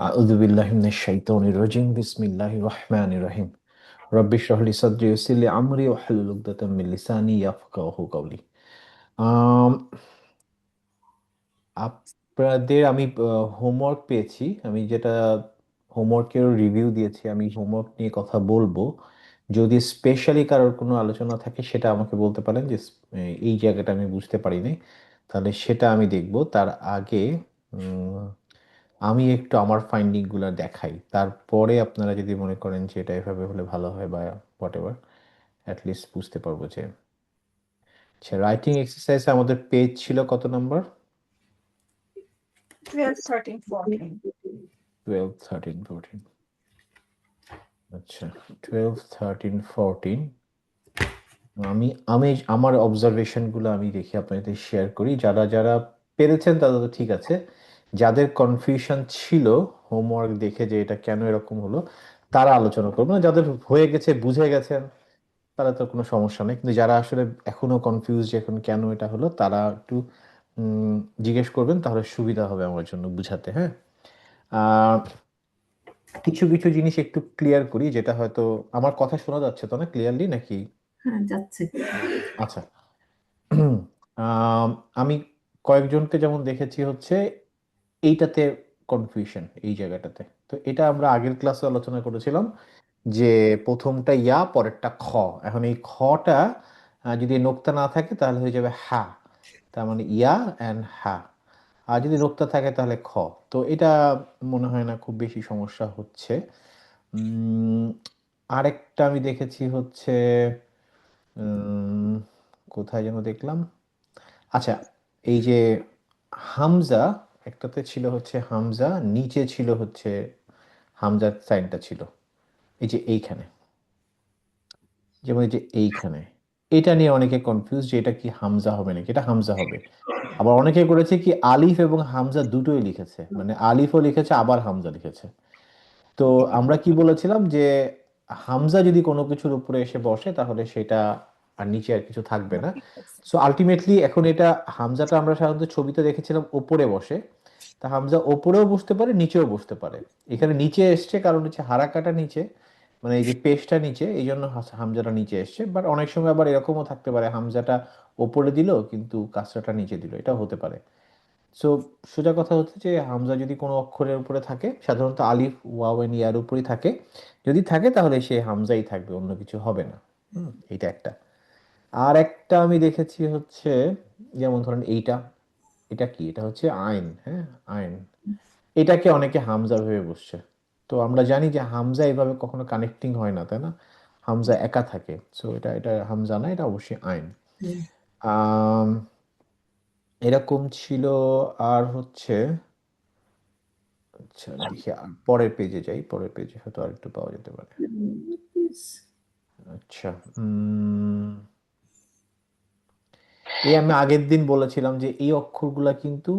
أعوذ بالله من الشيطان الرجيم بسم الله الرحمن الرحيم رب اشرح لي صدري ويسر لي أمري واحلل عقدة من لساني يفقهوا قولي আম, আপনাদের আমি হোমওয়ার্ক পেয়েছি। আমি যেটা হোমওয়ার্কের রিভিউ দিয়েছি, আমি হোমওয়ার্ক নিয়ে কথা বলবো। যদি স্পেশালি কারোর কোনো আলোচনা থাকে সেটা আমাকে বলতে পারেন যে এই জায়গাটা আমি বুঝতে পারিনি, তাহলে সেটা আমি দেখব। তার আগে আমি একটু আমার ফাইন্ডিং গুলা দেখাই, তারপরে আপনারা যদি মনে করেন যে এটা এভাবে হলে ভালো হয় বা হোয়াট এভার, অ্যাটলিস্ট বুঝতে পারবো যে। আচ্ছা, রাইটিং এক্সারসাইজ আমাদের পেজ ছিল কত নাম্বার? 12, 13, 14. 12, 13, 14। আচ্ছা, 12, 13, 14। আমি আমি আমার অবজারভেশনগুলো আমি দেখি আপনাদের শেয়ার করি। যারা যারা পেরেছেন তারা তো ঠিক আছে, যাদের কনফিউশন ছিল হোমওয়ার্ক দেখে যে এটা কেন এরকম হলো তারা আলোচনা করবো না। যাদের হয়ে গেছে, বুঝে গেছেন, তারা তো কোনো সমস্যা নেই। কিন্তু যারা আসলে এখনো কনফিউজ যে এখন কেন এটা হলো, তারা একটু জিজ্ঞেস করবেন, তাহলে সুবিধা হবে আমার জন্য বুঝাতে। হ্যাঁ, আহ, কিছু কিছু জিনিস একটু ক্লিয়ার করি, যেটা হয়তো আমার কথা শোনা যাচ্ছে তো না ক্লিয়ারলি নাকি? হ্যাঁ, যাচ্ছে। আচ্ছা। আম, আমি কয়েকজনকে যেমন দেখেছি হচ্ছে এইটাতে কনফিউশন, এই জায়গাটাতে। তো এটা আমরা আগের ক্লাসে আলোচনা করেছিলাম যে প্রথমটা ইয়া, পরেরটা খ। এখন এই খটা যদি নোক্তা না থাকে তাহলে হয়ে যাবে হা। তার মানে ইয়া অ্যান্ড হা। আর যদি নোক্তা থাকে তাহলে খ। তো এটা মনে হয় না খুব বেশি সমস্যা হচ্ছে। উম, আরেকটা আমি দেখেছি হচ্ছে উম, কোথায় যেন দেখলাম। আচ্ছা, এই যে হামজা, একটাতে ছিল হচ্ছে হামজা, নিচে ছিল হচ্ছে হামজার সাইনটা ছিল এই যে এইখানে, যেমন এই যে এইখানে। এটা নিয়ে অনেকে কনফিউজ যে এটা কি হামজা হবে নাকি, এটা হামজা হবে। আবার অনেকে করেছে কি আলিফ এবং হামজা দুটোই লিখেছে, মানে আলিফও লিখেছে আবার হামজা লিখেছে। তো আমরা কি বলেছিলাম যে হামজা যদি কোনো কিছুর উপরে এসে বসে তাহলে সেটা আর নিচে আর কিছু থাকবে না। সো আলটিমেটলি এখন এটা হামজাটা আমরা সাধারণত ছবিতে দেখেছিলাম ওপরে বসে, তা হামজা ওপরেও বসতে পারে নিচেও বসতে পারে। এখানে নিচে এসছে কারণ হচ্ছে হারাকাটা নিচে, মানে এই যে পেশটা নিচে, এই জন্য হামজাটা নিচে এসছে। বাট অনেক সময় আবার এরকমও থাকতে পারে হামজাটা ওপরে দিল কিন্তু কাসরাটা নিচে দিল, এটাও হতে পারে। সো সোজা কথা হচ্ছে যে হামজা যদি কোনো অক্ষরের উপরে থাকে, সাধারণত আলিফ ওয়াও এন ইয়ার উপরেই থাকে, যদি থাকে তাহলে সে হামজাই থাকবে, অন্য কিছু হবে না। এটা একটা। আর একটা আমি দেখেছি হচ্ছে, যেমন ধরেন এইটা, এটা কি, এটা হচ্ছে আইন। হ্যাঁ, আইন। এটাকে অনেকে হামজা ভেবে বসছে। তো আমরা জানি যে হামজা এভাবে কখনো কানেক্টিং হয় না, তাই না? হামজা একা থাকে। সো এটা এটা হামজা না, এটা অবশ্যই আইন। আম, এরকম ছিল। আর হচ্ছে, আচ্ছা আমি দেখি আর পরের পেজে যাই, পরের পেজে হয়তো আর একটু পাওয়া যেতে পারে। আচ্ছা, এই আমি আগের দিন বলেছিলাম যে এই অক্ষরগুলা কিন্তু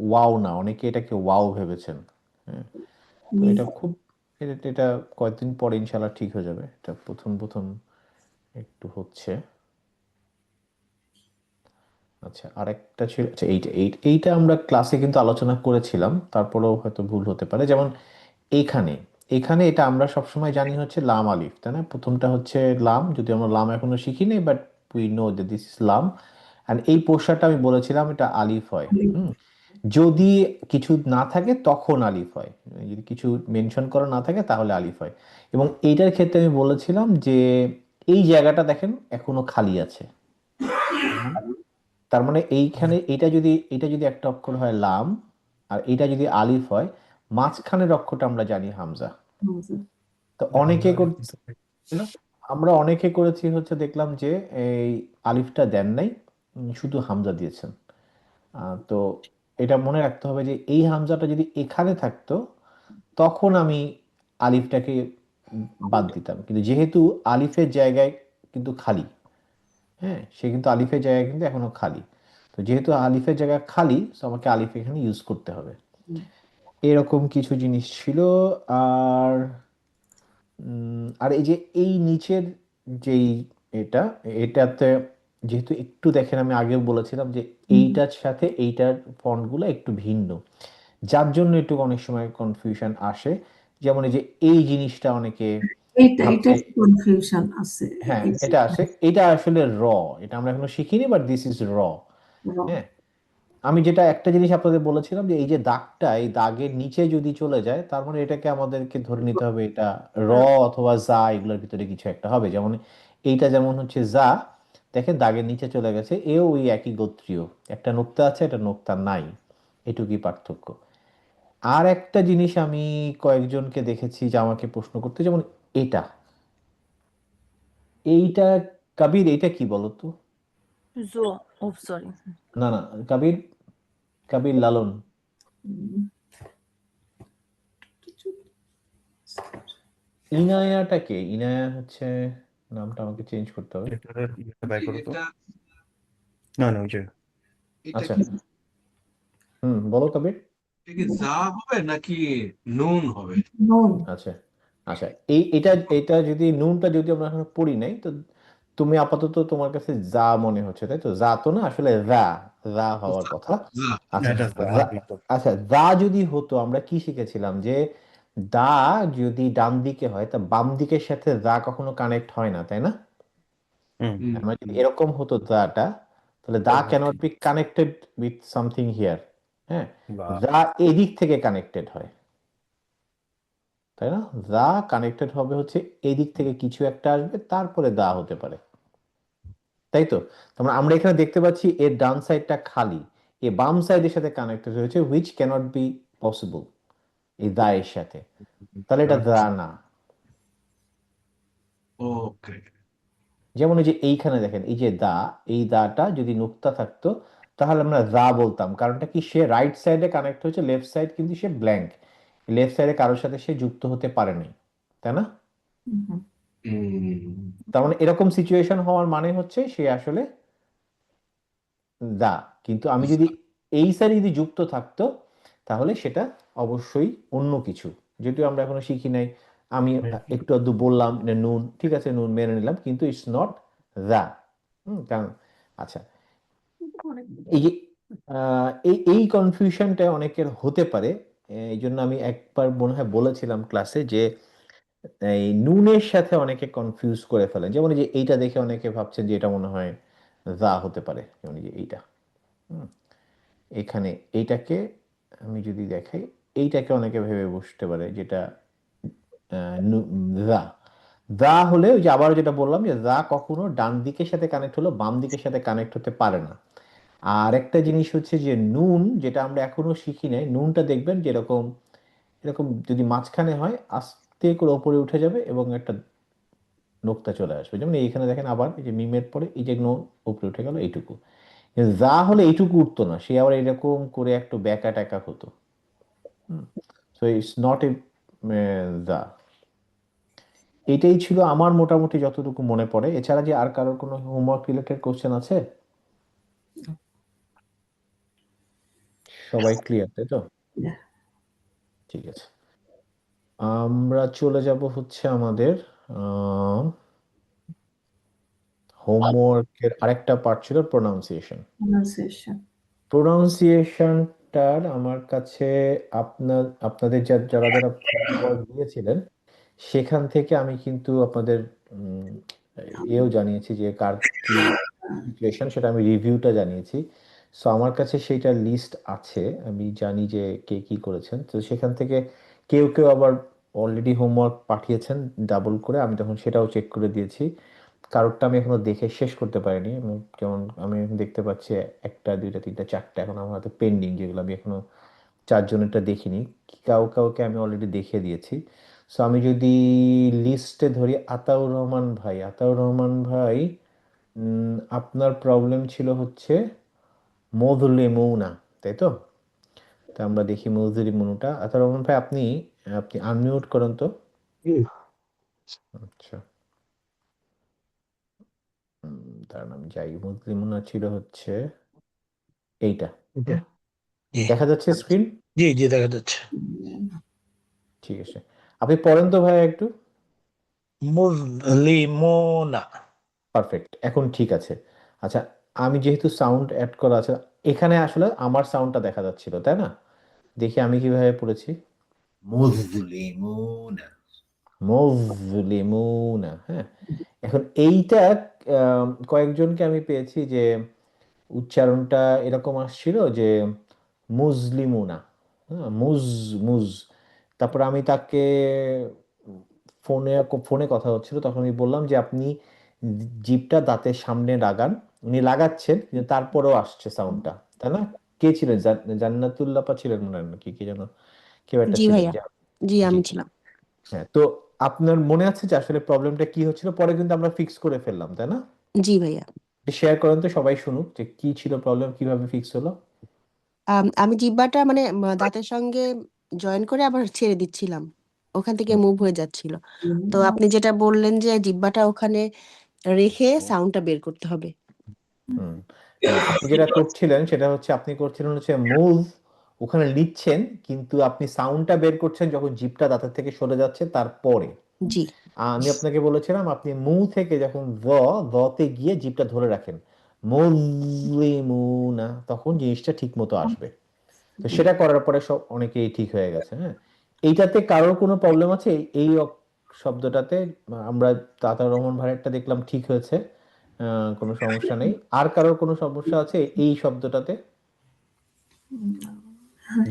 ওয়াও না, অনেকে এটাকে ওয়াও ভেবেছেন। হ্যাঁ, তো এটা খুব, এটা এটা কয়েকদিন পরে ইনশাল্লাহ ঠিক হয়ে যাবে। এটা প্রথম প্রথম একটু হচ্ছে। আচ্ছা, আরেকটা ছিল, আচ্ছা এইটা এইটা আমরা ক্লাসে কিন্তু আলোচনা করেছিলাম, তারপরেও হয়তো ভুল হতে পারে। যেমন এইখানে, এখানে এটা আমরা সবসময় জানি হচ্ছে লাম আলিফ, তাই না? প্রথমটা হচ্ছে লাম, যদি আমরা লাম এখনো শিখিনি, বাট উই নো যে দিস ইজ লাম। অ্যান্ড এই পোর্শনটা আমি বলেছিলাম এটা আলিফ হয়। যদি কিছু না থাকে তখন আলিফ হয়, যদি কিছু মেনশন করা না থাকে তাহলে আলিফ হয়। এবং এইটার ক্ষেত্রে আমি বলেছিলাম যে এই জায়গাটা দেখেন এখনো খালি আছে। তার মানে এইখানে এটা যদি একটা অক্ষর হয় লাম, আর এটা যদি আলিফ হয়, মাঝখানের অক্ষরটা আমরা জানি হামজা। তো অনেকে আমরা অনেকে করেছি হচ্ছে, দেখলাম যে এই আলিফটা দেন নাই, শুধু হামজা দিয়েছেন। তো এটা মনে রাখতে হবে যে এই হামজাটা যদি এখানে থাকতো তখন আমি আলিফটাকে বাদ দিতাম, কিন্তু যেহেতু আলিফের জায়গায় কিন্তু খালি। হ্যাঁ, সে কিন্তু আলিফের জায়গায় কিন্তু এখনো খালি। তো যেহেতু আলিফের জায়গা খালি, তো আমাকে আলিফ এখানে ইউজ করতে হবে। এরকম কিছু জিনিস ছিল। আর আর এই যে এই নিচের যেই এটা, এটাতে যেহেতু একটু দেখেন, আমি আগেও বলেছিলাম যে এইটার সাথে এইটার ফন্টগুলো একটু ভিন্ন। যার জন্য একটু অনেক সময় কনফিউশন আসে। যেমন এই যে এই জিনিসটা অনেকে এটা ভাবছে, কনফিউশন আছে। হ্যাঁ এটা আসে, এটা আসলে এটা আমরা এখনো শিখিনি, বাট দিস ইজ হ্যাঁ। আমি যেটা একটা জিনিস আপনাদের বলেছিলাম যে এই যে দাগটা, এই দাগের নিচে যদি চলে যায় তার মানে এটাকে আমাদেরকে ধরে নিতে হবে এটা অথবা জা, এগুলোর ভিতরে কিছু একটা হবে। যেমন এইটা যেমন হচ্ছে জা, দেখেন দাগের নিচে চলে গেছে, এও ওই একই গোত্রীয়, একটা নোক্তা আছে একটা নোক্তা নাই, এটুকুই পার্থক্য। আর একটা জিনিস আমি কয়েকজনকে দেখেছি যে আমাকে প্রশ্ন করতে, যেমন এটা, এইটা কাবির, এইটা কি বলতো? So, oh, sorry. না না, কাবির, কাবির লালন, ইনায়াটা কে? ইনায়া হচ্ছে, নামটা আমাকে চেঞ্জ করতে হবে। এটা বাই করো তো। এটা না না, ওই যে এটা আচ্ছা, কি বলো কবির। এটা কি যা হবে নাকি নুন হবে? নুন। আচ্ছা আচ্ছা, এটা এটা যদি নুনটা যদি আমরা এখনো পড়ি নাই, তো তুমি আপাতত তোমার কাছে যা মনে হচ্ছে, তাই তো? যা তো না, আসলে যা হওয়ার কথা। যা আচ্ছা এটা যা- আচ্ছা, যা যদি হতো, আমরা কি শিখেছিলাম যে দা যদি ডান দিকে হয় তা বাম দিকের সাথে যা কখনো কানেক্ট হয় না, তাই না? হুম হুম, আমার যদি এরকম হতো দাটা, তাহলে they cannot be connected with something here. হ্যাঁ, বা দা এদিক থেকে কানেক্টেড হয়, তাই না? দা কানেক্টেড হবে হচ্ছে এদিক থেকে কিছু একটা আসবে, তারপরে দা হতে পারে, তাই তো? তার মানে আমরা এখানে দেখতে পাচ্ছি এর ডান সাইডটা খালি, এ বাম সাইডের সাথে কানেক্টেড হয়েছে, হুইচ ক্যানট বি পসিবল এই দা এর সাথে, তাহলে এটা দা আচ্ছা। না। ওকে। যেমন এই যে এইখানে দেখেন, এই যে দা, এই দাটা যদি নুক্তা থাকতো তাহলে আমরা দা বলতাম, কারণটা কি, সে রাইট সাইডে কানেক্ট হয়েছে, লেফট সাইড কিন্তু সে ব্ল্যাঙ্ক, লেফট সাইডে কারোর সাথে সে যুক্ত হতে পারেনি, তাই না? হুম, তার মানে এরকম সিচুয়েশন হওয়ার মানে হচ্ছে সে আসলে দা। কিন্তু আমি যদি এই সাইডে যদি যুক্ত থাকতো তাহলে সেটা অবশ্যই অন্য কিছু, যদিও আমরা এখনো শিখি নাই। আমি একটু আধটু বললাম যে নুন, ঠিক আছে নুন মেনে নিলাম, কিন্তু ইটস নট দা। কারণ আচ্ছা, এই যে এই কনফিউশনটা অনেকের হতে পারে। এই জন্য আমি একবার মনে হয় বলেছিলাম ক্লাসে যে এই নুনের সাথে অনেকে কনফিউজ করে ফেলেন। যেমন এই যে এইটা দেখে অনেকে ভাবছেন যে এটা মনে হয় দা হতে পারে, যেমন এই যে এইটা, হুম, এখানে এইটাকে আমি যদি দেখাই, এইটাকে অনেকে ভেবে বসতে পারে যেটা দা। দা হলে ওই যে আবার যেটা বললাম যে দা কখনো ডান দিকের সাথে কানেক্ট হলো বাম দিকের সাথে কানেক্ট হতে পারে না। আর একটা জিনিস হচ্ছে যে নুন, যেটা আমরা এখনো শিখি নাই, নুনটা দেখবেন যে এরকম এরকম যদি মাঝখানে হয় আস্তে করে ওপরে উঠে যাবে এবং একটা নোক্তা চলে আসবে। যেমন এইখানে দেখেন আবার এই যে মিমের পরে এই যে নুন উপরে উঠে গেল এইটুকু, কিন্তু যা হলে এইটুকু উঠতো না, সে আবার এরকম করে একটু ব্যাকা ট্যাকা হতো। সো ইটস নট এ দা। এটাই ছিল আমার মোটামুটি যতটুকু মনে পড়ে। এছাড়া যে আর কারোর কোনো হোমওয়ার্ক রিলেটেড কোশ্চেন আছে? সবাই ক্লিয়ার, তাই তো? ঠিক আছে, আমরা চলে যাব হচ্ছে আমাদের হোমওয়ার্কের আরেকটা পার্ট ছিল প্রোনাউন্সিয়েশন। প্রনাউন্সিয়েশন। প্রোনাউন্সিয়েশনটার আমার কাছে আপনাদের যারা যারা হোমওয়ার্ক দিয়েছিলেন সেখান থেকে আমি কিন্তু আপনাদের উম, এও জানিয়েছি যে কার কি সিচুয়েশন, সেটা আমি রিভিউটা জানিয়েছি। সো আমার কাছে সেইটা লিস্ট আছে, আমি জানি যে কে কি করেছেন। তো সেখান থেকে কেউ কেউ আবার অলরেডি হোমওয়ার্ক পাঠিয়েছেন ডাবল করে, আমি তখন সেটাও চেক করে দিয়েছি। কারোরটা আমি এখনো দেখে শেষ করতে পারিনি। যেমন আমি এখন দেখতে পাচ্ছি একটা দুইটা তিনটা চারটা এখন আমার হাতে পেন্ডিং, যেগুলো আমি এখনো চারজনেরটা দেখিনি। কাউকে আমি অলরেডি দেখিয়ে দিয়েছি। সো আমি যদি লিস্টে ধরি, আতাউর রহমান ভাই, আতাউর রহমান ভাই, আপনার প্রবলেম ছিল হচ্ছে মধুলে মৌনা, তাই তো? তা আমরা দেখি মধুরি মনুটা। আতাউর রহমান ভাই, আপনি আপনি আনমিউট করেন তো। আচ্ছা, তার নাম যাই, মধুরি মুনা ছিল হচ্ছে এইটা। হুম, জি দেখা যাচ্ছে স্ক্রিন? জি জি, দেখা যাচ্ছে। ঠিক আছে, আপনি পড়েন তো ভাই একটু। মুসলিমোনা। পারফেক্ট, এখন ঠিক আছে। আচ্ছা, আমি যেহেতু সাউন্ড অ্যাড করা আছে, এখানে আসলে আমার সাউন্ডটা দেখা যাচ্ছিল, তাই না? দেখি আমি কিভাবে পড়েছি। মুজলিমুনা। মুজলিমুনা, হ্যাঁ। এখন এইটা কয়েকজনকে আমি পেয়েছি যে উচ্চারণটা এরকম আসছিল যে মুজলিমুনা, হ্যাঁ, মুজ। তারপর আমি তাকে ফোনে ফোনে কথা হচ্ছিল, তখন আমি বললাম যে আপনি জিভটা দাঁতের সামনে লাগান। উনি লাগাচ্ছেন কিন্তু তারপরেও আসছে সাউন্ডটা, তাই না? কে ছিলেন? জান্নাতুল্লাপা ছিলেন মনে হয়, নাকি কে যেন, কেউ একটা জি ছিলেন ভাইয়া, যে। জি জি, আমি ছিলাম। হ্যাঁ। তো আপনার মনে আছে যে আসলে প্রবলেমটা কি হচ্ছিল? পরে কিন্তু আমরা ফিক্স করে ফেললাম, তাই না? জি ভাইয়া। শেয়ার করেন তো, সবাই শুনুক যে কি ছিল প্রবলেম, কিভাবে ফিক্স হলো। আমি জিহ্বাটা মানে দাঁতের সঙ্গে জয়েন করে আবার ছেড়ে দিচ্ছিলাম, ওখান থেকে হুম, মুভ হয়ে যাচ্ছিল। তো আপনি যেটা বললেন যে জিহ্বাটা ওখানে রেখে সাউন্ডটা বের করতে হবে। হুম। না, আপনি যেটা করছিলেন সেটা হচ্ছে আপনি করছিলেন হচ্ছে মুভ, ওখানে লিখছেন কিন্তু আপনি সাউন্ডটা বের করছেন যখন জিভটা দাঁতের থেকে সরে যাচ্ছে তারপরে। জি আমি আপনাকে বলেছিলাম আপনি মু থেকে যখন তে গিয়ে জিভটা ধরে রাখেন, মুজলিমুনা, তখন জিনিসটা ঠিক মতো আসবে। তো সেটা করার পরে সব অনেকেই ঠিক হয়ে গেছে, হ্যাঁ। এইটাতে কারোর কোনো প্রবলেম আছে? এই শব্দটাতে আমরা তাতার রহমান ভাইয়েরটা দেখলাম ঠিক হয়েছে, কোনো সমস্যা নেই। আর কারোর কোনো সমস্যা আছে এই শব্দটাতে?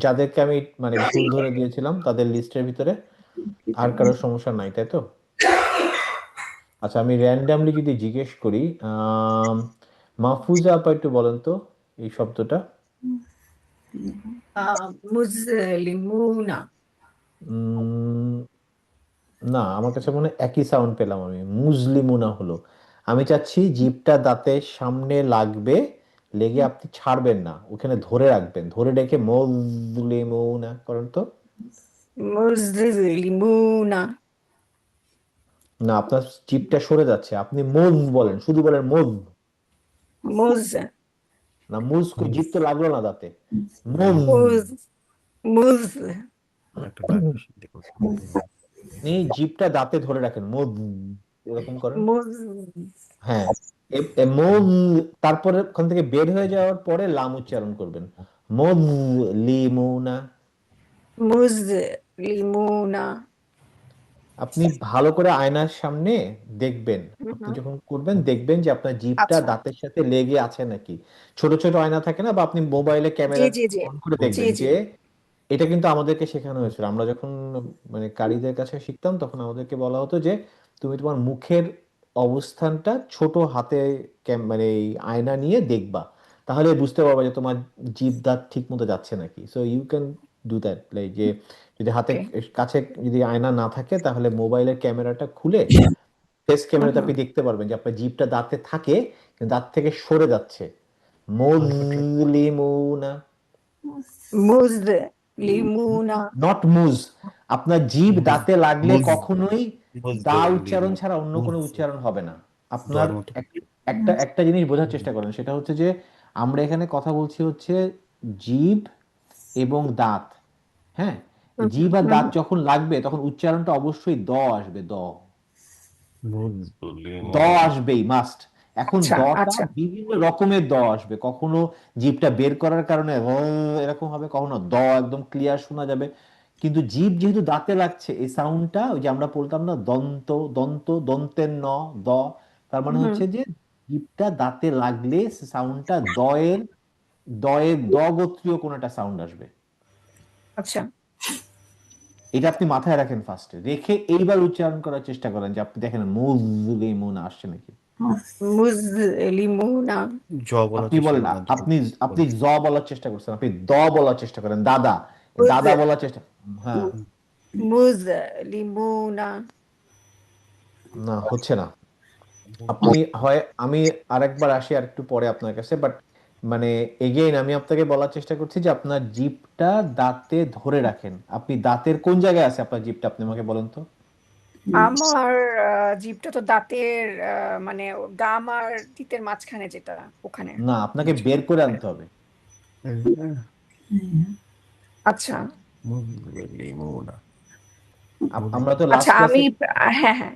যাদেরকে আমি মানে ভুল ধরে দিয়েছিলাম তাদের লিস্টের ভিতরে আর কারোর সমস্যা নাই, তাই তো? আচ্ছা, আমি র্যান্ডামলি যদি জিজ্ঞেস করি, মাহফুজা আপা একটু বলেন তো এই শব্দটা। মুসলিমুনা। উম, না, আমার কাছে মনে হয় একই সাউন্ড পেলাম আমি, মুজলিমুনা হলো। আমি চাচ্ছি জিভটা দাঁতের সামনে লাগবে, লেগে আপনি ছাড়বেন না, ওখানে ধরে রাখবেন, ধরে রেখে মুজলিমুনা করেন তো। মুসলিমুনা। না, আপনার জিভটা সরে যাচ্ছে, আপনি মুজ বলেন, শুধু বলেন মুজ। মুজ না, মুজ জিভ তো লাগলো না দাঁতে, মুজ। মুজ মুজ আপনি জিভটা দাঁতে ধরে রাখেন, মুজ, এরকম করেন। মুজ হ্যাঁ, মুজ, তারপরে ওখান থেকে বের হয়ে যাওয়ার পরে লাম উচ্চারণ করবেন, মুজলিমুনা। মুসলিমুনা। আপনি ভালো করে আয়নার সামনে দেখবেন, আপনি যখন করবেন দেখবেন যে আপনার জিভটা আচ্ছা, দাঁতের সাথে লেগে আছে নাকি। ছোট ছোট আয়না থাকে না, বা আপনি মোবাইলে G camera G G on করে জি দেখবেন জি যে, এটা কিন্তু আমাদেরকে শেখানো হয়েছিল। আমরা যখন মানে কারিদের কাছে শিখতাম তখন আমাদেরকে বলা হতো যে তুমি তোমার মুখের অবস্থানটা ছোট হাতে মানে এই আয়না নিয়ে দেখবা, তাহলে বুঝতে পারবা যে তোমার জিভ দাঁত ঠিক মতো যাচ্ছে নাকি। So you can do that, like যে যদি হাতে ওকে। কাছে যদি আয়না না থাকে তাহলে মোবাইলের ক্যামেরাটা খুলে ফেস ক্যামেরাতে আপনি দেখতে পারবেন যে আপনার জিভটা দাঁতে থাকে কিন্তু দাঁত থেকে সরে যাচ্ছে। মুজলিমুনা, মুসলিমুনা। নট মুজ। আপনার জিভ মুজ দাঁতে লাগলে মুজ কখনোই দা উচ্চারণ মুজলিমু ছাড়া অন্য কোনো মুজ উচ্চারণ হবে না। আপনার দোয়ার মতো। একটা একটা জিনিস বোঝার চেষ্টা করেন, সেটা হচ্ছে যে আমরা এখানে কথা বলছি হচ্ছে জিভ এবং দাঁত, হ্যাঁ। জিভ আর দাঁত যখন লাগবে তখন উচ্চারণটা অবশ্যই দ আসবে, দ দ মুজলিমু আসবেই, মাস্ট। এখন আচ্ছা দটা আচ্ছা বিভিন্ন রকমের দ আসবে, কখনো জিভটা বের করার কারণে এরকম হবে, কখনো দ একদম ক্লিয়ার শোনা যাবে। কিন্তু জিভ যেহেতু দাঁতে লাগছে, এই সাউন্ডটা ওই যে আমরা বলতাম না দন্ত, দন্তের ন, দ, তার মানে হুম হচ্ছে যে জিভটা দাঁতে লাগলে সাউন্ডটা দয়ের, দ গোত্রীয় কোন একটা সাউন্ড আসবে। আচ্ছা এটা আপনি মাথায় রাখেন, ফার্স্টে রেখে এইবার উচ্চারণ করার চেষ্টা করেন যে আপনি দেখেন মুজলিমুন আসছে নাকি। মুসলিমুনা। জ বলার আপনি চেষ্টা বলেন না, করেন। আপনি আপনি জ বলার চেষ্টা করছেন, আপনি দ বলার চেষ্টা করেন, দাদা, দাদা বলার চেষ্টা। হ্যাঁ, মুসলিমুনা। না হচ্ছে না। আপনি হয়, আমি আরেকবার আসি আর একটু পরে আপনার কাছে, বাট মানে এগেইন আমি আপনাকে বলার চেষ্টা করছি যে আপনার জিভটা দাঁতে ধরে রাখেন। আপনি দাঁতের কোন জায়গায় আছে আপনার জিভটা, আপনি আমাকে বলেন তো। আমার জিভটা তো দাঁতের মানে গাম আর তিতের মাঝখানে যেটা, ওখানে। না, আপনাকে বের করে আনতে হবে। আচ্ছা মুজলিমুনা আমরা তো আচ্ছা লাস্ট আমি ক্লাসে, হ্যাঁ হ্যাঁ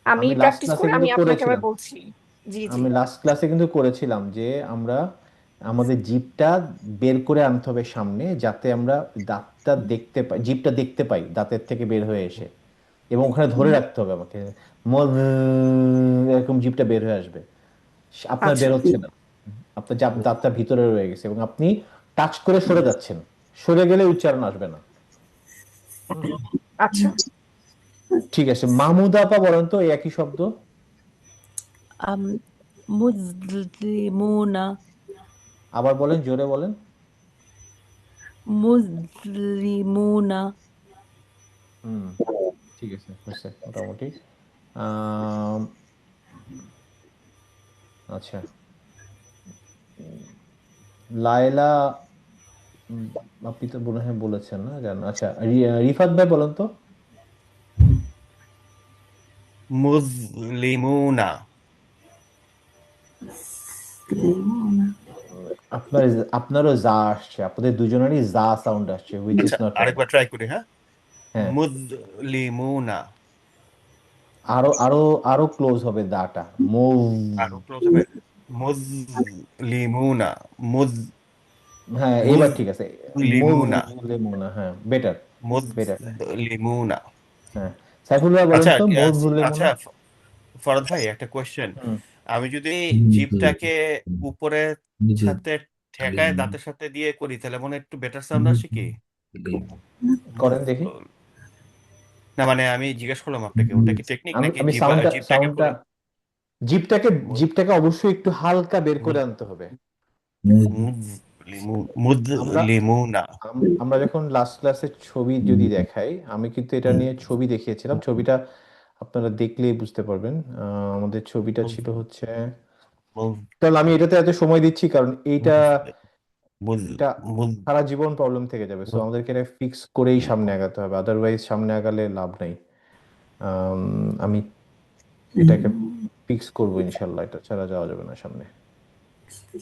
আমি আমি লাস্ট প্র্যাকটিস ক্লাসে করে কিন্তু আমি আপনাকে আবার করেছিলাম, বলছি। জি জি আমি লাস্ট ক্লাসে কিন্তু করেছিলাম যে আমরা আমাদের জিভটা বের করে আনতে হবে সামনে, যাতে আমরা দাঁতটা দেখতে পাই, জিভটা দেখতে পাই দাঁতের থেকে বের হয়ে এসে, এবং ওখানে ধরে রাখতে হবে আমাকে। এরকম জিভটা বের হয়ে আসবে, আপনার আচ্ছা বের হচ্ছে না, আপনার দাঁতটা ভিতরে রয়ে গেছে এবং আপনি টাচ করে সরে যাচ্ছেন, সরে গেলে উচ্চারণ আসবে না। আচ্ছা ঠিক আছে, মাহমুদা আপা বলেন তো এই একই শব্দ। মুসলিমুনা আবার বলেন, জোরে বলেন। মুসলিমুনা হুম, ঠিক আছে, হয়েছে মোটামুটি। আম, আচ্ছা, লায়লা, উম, আপনি তো মনে হয় বলেছেন না, জান। আচ্ছা, রিফাত ভাই বলেন তো। মুসলিমুনা। আপনার আপনারও যা আসছে, আপনাদের দুজনেরই যা সাউন্ড আসছে, হুইচ ইজ আচ্ছা, নট রাইট। আরেকবার ট্রাই করি, হ্যাঁ। হ্যাঁ, মুসলিমুনা। আরো আরো আরো ক্লোজ হবে দাটা, মুভ। আরো ক্লোজ হবে। মুসলিমুনা। হ্যাঁ, এইবার ঠিক আছে, মুসলিমুনা। মুজলিমুনা, হ্যাঁ, বেটার, বেটার। মুসলিমুনা। হ্যাঁ, সাইফুল ভাই বলেন আচ্ছা, তো, আচ্ছা, মুজলিমুনা। ফরদ ভাই একটা কোয়েশ্চেন। হুম, আমি যদি জিভটাকে উপরে সাথে ঠেকায় দাঁতের সাথে দিয়ে করি, তাহলে মনে হয় একটু বেটার সাউন্ড আসে কি? করেন দেখি। না মানে আমি জিজ্ঞেস করলাম আপনাকে, ওটা কি টেকনিক আমি নাকি আমি জিভটাকে সাউন্ডটা, পুরো জিভটাকে জিভটাকে অবশ্যই একটু হালকা বের করে আনতে হবে। আমরা মুসলিমুনা। আমরা যখন লাস্ট ক্লাসের ছবি যদি দেখাই, আমি কিন্তু এটা নিয়ে ছবি দেখিয়েছিলাম, ছবিটা আপনারা দেখলেই বুঝতে পারবেন। আমাদের ছবিটা ছিল হচ্ছে, তাহলে আমি এটাতে এত সময় দিচ্ছি কারণ এটা এটা সারা জীবন প্রবলেম থেকে যাবে, সো আমাদেরকে এটা ফিক্স করেই সামনে আগাতে হবে, আদারওয়াইজ সামনে আগালে লাভ নাই। আমি এটাকে ফিক্স করবো ইনশাল্লাহ, এটা ছাড়া যাওয়া যাবে না সামনে।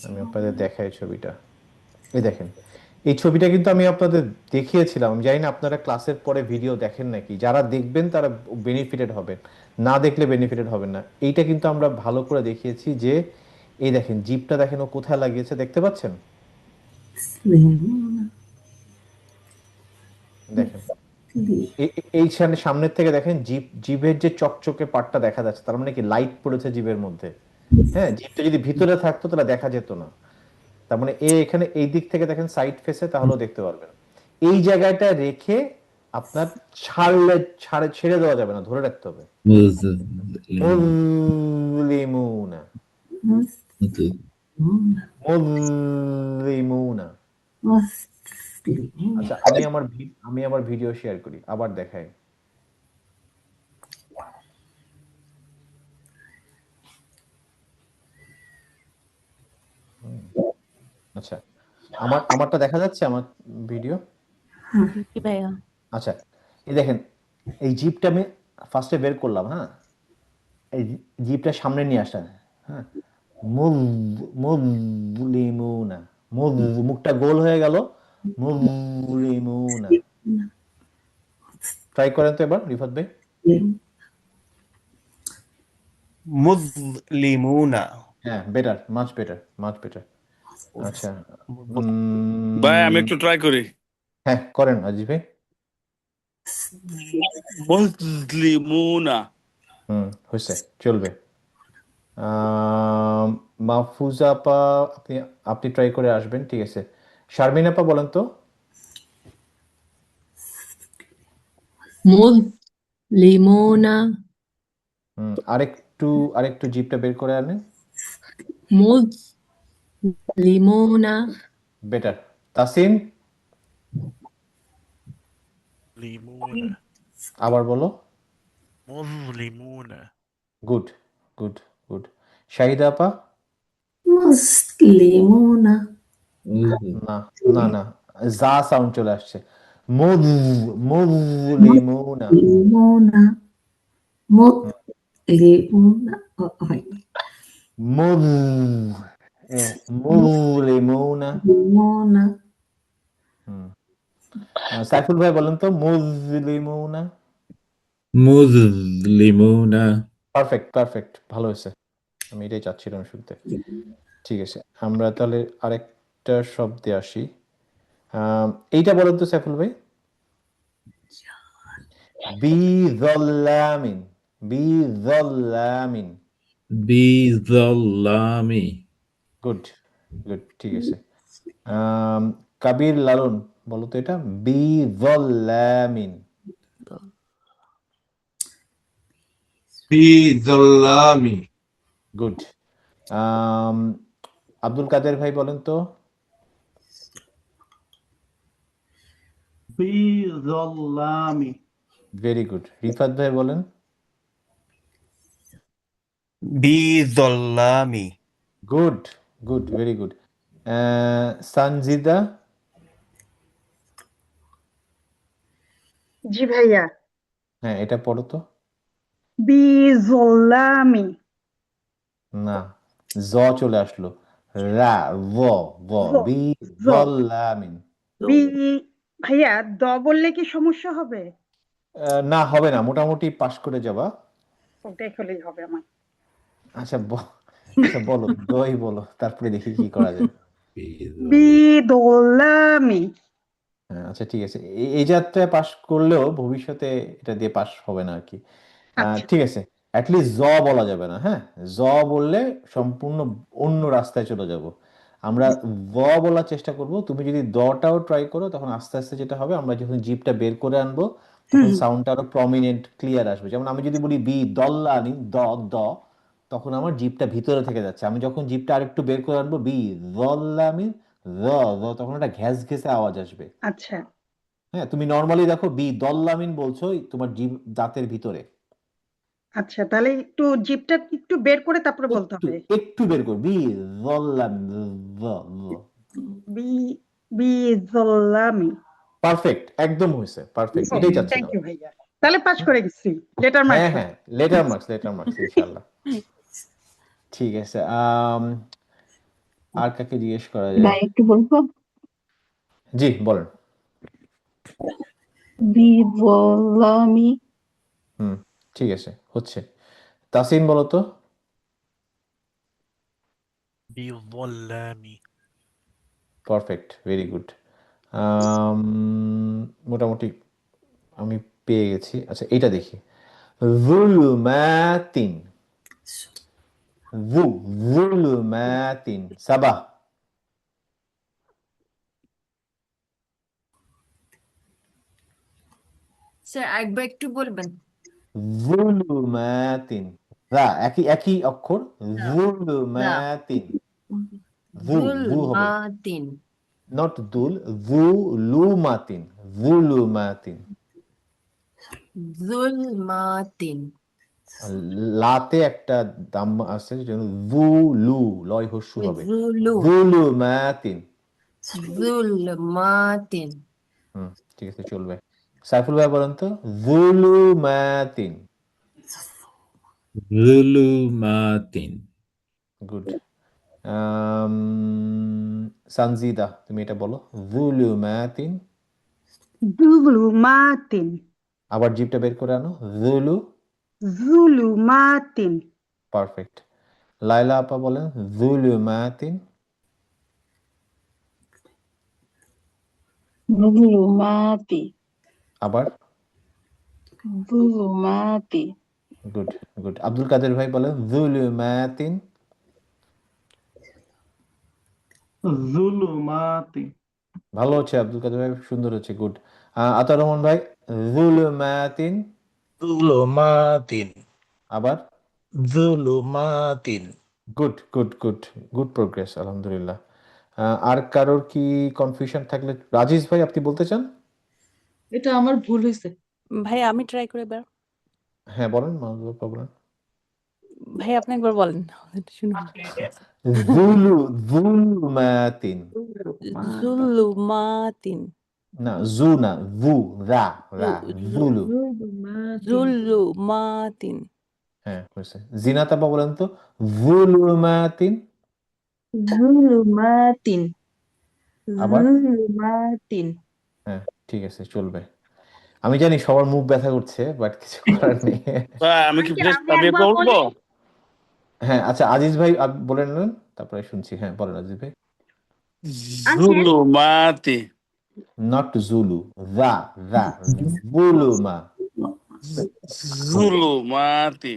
আমি আপনাদের দেখাই ছবিটা, এই দেখেন, এই ছবিটা কিন্তু আমি আপনাদের দেখিয়েছিলাম। আমি জানি না আপনারা ক্লাসের পরে ভিডিও দেখেন নাকি, যারা দেখবেন তারা বেনিফিটেড হবেন, না দেখলে বেনিফিটেড হবেন না। এইটা কিন্তু আমরা ভালো করে দেখিয়েছি যে, এই দেখেন জিভটা দেখেন ও কোথায় লাগিয়েছে, দেখতে পাচ্ছেন? দেখেন, এইখানে সামনের থেকে দেখেন, জিভের যে চকচকে পার্টটা দেখা যাচ্ছে, তার মানে কি লাইট পড়েছে জিভের মধ্যে। হ্যাঁ, জিভটা যদি ভিতরে থাকতো তাহলে দেখা যেত না। তার মানে এখানে এই দিক থেকে দেখেন সাইড ফেসে, তাহলেও দেখতে পারবেন। এই জায়গাটা রেখে আপনার ছেড়ে দেওয়া যাবে না, ধরে রাখতে হবে। মুজলিমুনা, মুজলিমুনা। আচ্ছা, আমি আমার ভিডিও শেয়ার করি, আবার দেখাই। আচ্ছা, আমারটা দেখা যাচ্ছে, আমার ভিডিও। কি ভাইয়া? আচ্ছা, এই দেখেন, এই জিপটা আমি ফার্স্টে বের করলাম, হ্যাঁ, এই জিপটা সামনে নিয়ে আসা, হ্যাঁ, মুভ, মুভলিমুনা, মুভ, মুখটা গোল হয়ে গেল, মুভলিমুনা। ট্রাই করেন তো এবার রিফাত ভাই। মুসলিমুনা। হ্যাঁ, better, much better, much better. আচ্ছা, ভাই আমি একটু ট্রাই করি। হ্যাঁ, করেন আজিজ ভাই। মুসলিমুনা। হয়েছে, চলবে। মাহফুজা আপা, আপনি আপনি ট্রাই করে আসবেন, ঠিক আছে। শারমিন আপা বলেন তো। মুসলিমুনা, আরেকটু আরেকটু জিপটা বের করে আনেন, মুসলিমুনা, বেটার। তাসিন, লিমুনা আবার বলো। লিমুনা গুড, গুড, গুড। শাহিদা আপা। মুসলিমুনা, না, না, না, যা সাউন্ড চলে আসছে, মুজ, মুজলিমুনা। মুসলিমুনা, মুসলিমুনা, হয়নি। মুজ, মুজলিমুনা। মুসলিমুনা, সাইফুল ভাই বলেন তো, মুজলিমুনা। মুসলিমুনা। পারফেক্ট, পারফেক্ট, ভালো হয়েছে, আমি এটাই চাচ্ছিলাম শুনতে। ঠিক আছে, আমরা তাহলে আরেকটা শব্দে আসি। এইটা বলেন তো সাইফুল ভাই। বিযল্লামিন, বিযল্লামিন। বিজল্লামি। গুড, গুড, ঠিক আছে। কাবির লালন বলো তো এটা। বিযল্লামিন। বিজল্লামি। গুড। আব্দুল কাদের ভাই বলেন তো। বিজল্লামি। Very good. রিফাত ভাই বলেন। বিজল্লামি। Good, good, very good. Sanjida. জি ভাইয়া। হ্যাঁ, এটা পড়ো তো। বিজল্লামি। না, জ চলে আসলো। রা, ভ, ভ, জ জ বিযল্লামিন। বি ভাইয়া দ বললে কি সমস্যা হবে? না, হবে না, মোটামুটি পাশ করে যাবা। ওটাই হলেই হবে আমার। আচ্ছা আচ্ছা, বলো, দই বলো, তারপরে দেখি কি করা যায়। বিদল্লামি। হ্যাঁ, আচ্ছা, ঠিক আছে। এই যাত্রায় পাশ করলেও ভবিষ্যতে এটা দিয়ে পাশ হবে না আর কি। আচ্ছা। ঠিক আছে, অ্যাটলিস্ট জ বলা যাবে না। হ্যাঁ, জ বললে সম্পূর্ণ অন্য রাস্তায় চলে যাব। আমরা ভ বলার চেষ্টা করব। তুমি যদি দটাও ট্রাই করো, তখন আস্তে আস্তে যেটা হবে, আমরা যখন জিভটা বের করে আনবো, তখন সাউন্ডটা আরো প্রমিনেন্ট, ক্লিয়ার আসবে। যেমন আমি যদি বলি বি দল্লানি, দ দ, তখন আমার জিভটা ভিতরে থেকে যাচ্ছে। আমি যখন জিভটা আরেকটু বের করে আনবো, বি দল্লামি, দ দ, তখন একটা ঘ্যাস ঘেঁষে আওয়াজ আসবে। আচ্ছা হ্যাঁ, তুমি নর্মালি দেখো বি দল্লামিন বলছো তোমার জিভ দাঁতের ভিতরে। আচ্ছা, তাহলে একটু জিভটা একটু বের করে তারপরে বলতে একটু হবে। একটু বের কর, বি দল্লামিন। বি বিজল্লামি। পারফেক্ট, একদম হয়েছে, পারফেক্ট, এটাই থ্যাংক চাচ্ছিলাম। ইউ ভাইয়া। তাহলে পাস করে গেছি, লেটার হ্যাঁ, মার্কস। হ্যাঁ, লেটার মার্কস, লেটার মার্কস, ইনশাআল্লাহ। ঠিক আছে। আর কাকে জিজ্ঞেস করা যায়? ভাই একটু বলবো? জি, বলেন। বিজল্লামি। ঠিক আছে, হচ্ছে। তাসিন বলো তো। বিজল্লামি। Perfect, very good. মোটামুটি আমি পেয়ে গেছি। আচ্ছা, এটা দেখি। যুলুমাতিন, যুলুমাতিন, সাবাহ। স্যার আরেকবার একটু বলবেন। যুলুমাতিন, একই একই অক্ষর। যুলুমাতিন, ভু ভু হবে, জুলমাতিন। নট দুল, যুলুমাতিন, যুলুমাতিন। জুলমাতিন। লাতে একটা দাম আছে, যেন যুলু, লয় হস্যু হবে। জুলু। যুলুমাতিন। জুলমাতিন। ঠিক আছে, চলবে। সাইফুল ভাই বলেন তো। যুলুমাতিন। জুলুমাতিন। গুড। সানজিদা, তুমি এটা বলো। যুলুমাতিন। জুলুমাতিন। আবার জিভটা বের করে আনো। যুলু। জুলুমাতিন। পারফেক্ট। লাইলা আপা বলেন। যুলুমাতিন। জুলুমাতি। আবার। জুলুমাতি। Good, good. আব্দুল কাদের ভাই বলেন। যুলুমাতিন। জুলুমাতি। ভালো হচ্ছে আব্দুল কাদের ভাই, সুন্দর হচ্ছে, গুড। আতার রহমান ভাই। যুলুমাতিন। জুলুমাতিন। আবার। জুলুমাতিন। Good, good, good, good progress, আলহামদুলিল্লাহ। আর কারোর কি কনফিউশন থাকলে, রাজিজ ভাই আপনি বলতে চান? এটা আমার ভুল হয়েছে। ভাই আমি ট্রাই করে এবার। হ্যাঁ, বলেন, মাহবুব আপা বলেন। ভাই আপনি একবার বলেন, শুনুন। যুলুমাতিন। জুলুমাতিন। না, না, রা, যুলু। জুলুমাতিন। হ্যাঁ, হয়েছে। জিনাত আপা বলেন তো। যুলুমাতিন। জুলুমাতিন। আবার। জুলুমাতিন। হ্যাঁ, ঠিক আছে, চলবে। আমি জানি সবার মুখ ব্যথা করছে, বাট কিছু করার নেই। আমি কি আন্টি, আমি আমি একবার বলবো? বলি? হ্যাঁ আচ্ছা আজিজ ভাই বলে নেন তারপরে শুনছি। হ্যাঁ বলেন আজিজ ভাই। জুলুমাতি নট জুলু, দা দা বুলুমা। জুলুমাতি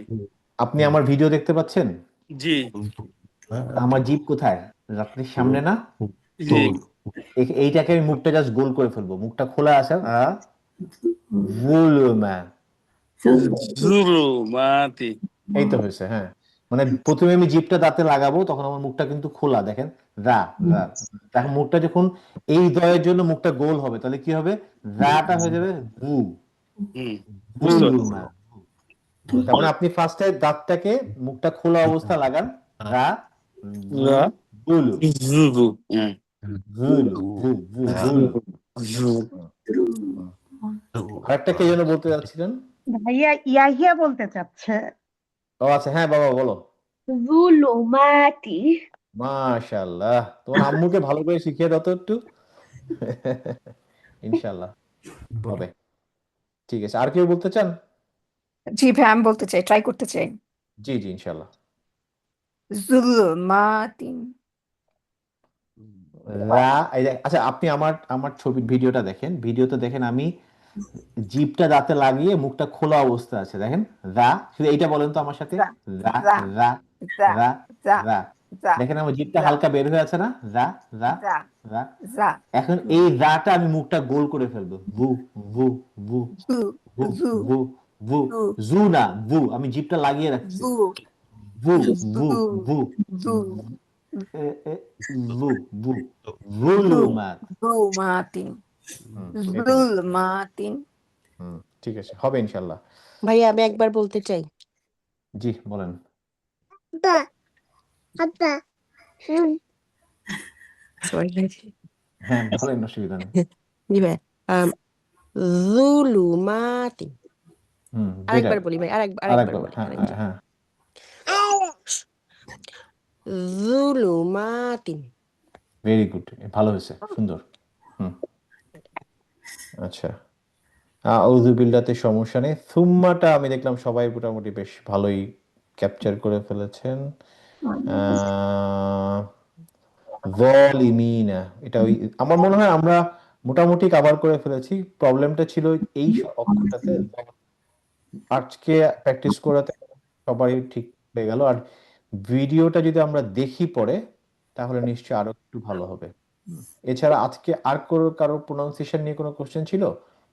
আপনি আমার ভিডিও দেখতে পাচ্ছেন? জি আমার জিভ কোথায়? রাত্রির সামনে না? জি এইটাকে আমি মুখটা জাস্ট গোল করে ফেলবো, মুখটা খোলা আছে। বুলুমা। জুলুমাতি এই তো হয়েছে। হ্যাঁ মানে প্রথমে আমি জিভটা দাঁতে লাগাবো, তখন আমার মুখটা কিন্তু খোলা, দেখেন। রা রা দেখেন মুখটা যখন এই দয়ের জন্য মুখটা গোল হবে, তাহলে কি হবে? রাটা হয়ে যাবে বু, বুঝতে পারছি। বুলুমা। তার মানে আপনি ফার্স্টে দাঁতটাকে মুখটা খোলা অবস্থা লাগান। রা রা বুলু জুলু বুলু বু বু বুলু। আরেকটা কে যেন বলতে যাচ্ছিলেন? ভাইয়া ইয়াহিয়া বলতে চাচ্ছে। ও আচ্ছা, হ্যাঁ বাবা বলো। জুলুমাতি মাশাআল্লাহ, তোমার আম্মুকে ভালো করে শিখিয়ে দাও তো একটু। ইনশাআল্লাহ হবে। ঠিক আছে, আর কেউ বলতে চান? জি ভাই, আমি বলতে চাই, ট্রাই করতে চাই। জি জি ইনশাআল্লাহ। জুলমাতিন। আচ্ছা আপনি আমার ছবির ভিডিওটা দেখেন, ভিডিওতে দেখেন আমি জিভটা দাঁতে লাগিয়ে মুখটা খোলা অবস্থা আছে, দেখেন। রা, শুধু এইটা বলেন তো আমার সাথে। যা রা যা রা যা রা যা রা। যা দেখেন আমার জিভটা যা হালকা বের হয়ে আছে না? রা রা যা রা। যা এখন এই রাটা আমি মুখটা গোল করে ফেলবো। ভু ভু ভু জু ভু জু ভু ভু। জু জু না, ভু, আমি জিভটা লাগিয়ে রাখছি। জু ভু ভু জু ভু জু এ, এ, ভু ভু ভুলুমাত। জুলমাতিন। এটা হবে। জুলমাতিন। ঠিক আছে, হবে ইনশাল্লাহ। ভাইয়া আমি একবার বলতে চাই। জি বলেন। সরি হ্যাঁ বলেন, অসুবিধা নেই। জি ভাই। জুলুমাতি। দুইটা। আরেকবার বলি ভাই, আরেকবার আরেকবার, বলি, হ্যাঁ আরেকবার। হ্যাঁ। জুলুমাতিন। ভেরি গুড, ভালো হয়েছে, সুন্দর। আচ্ছা, আউযু বিল্লাতে সমস্যা নেই। সুম্মাটা আমি দেখলাম সবাই মোটামুটি বেশ ভালোই ক্যাপচার করে ফেলেছেন। যালিমিনা, এটা ওই আমার মনে হয় আমরা মোটামুটি কভার করে ফেলেছি। প্রবলেমটা ছিল এই অক্ষরটাতে। আজকে প্র্যাকটিস করাতে সবারই ঠিক হয়ে গেল। আর ভিডিওটা যদি আমরা দেখি পরে, তাহলে নিশ্চয়ই আরো একটু ভালো হবে। এছাড়া আজকে আর কারো প্রোনাউন্সিয়েশন নিয়ে কোনো কোশ্চেন ছিল?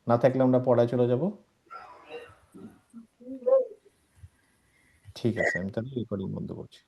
না থাকলে আমরা পড়ায় চলে যাব। ঠিক আছে, আমি তাহলে রেকর্ডিং বন্ধ করছি।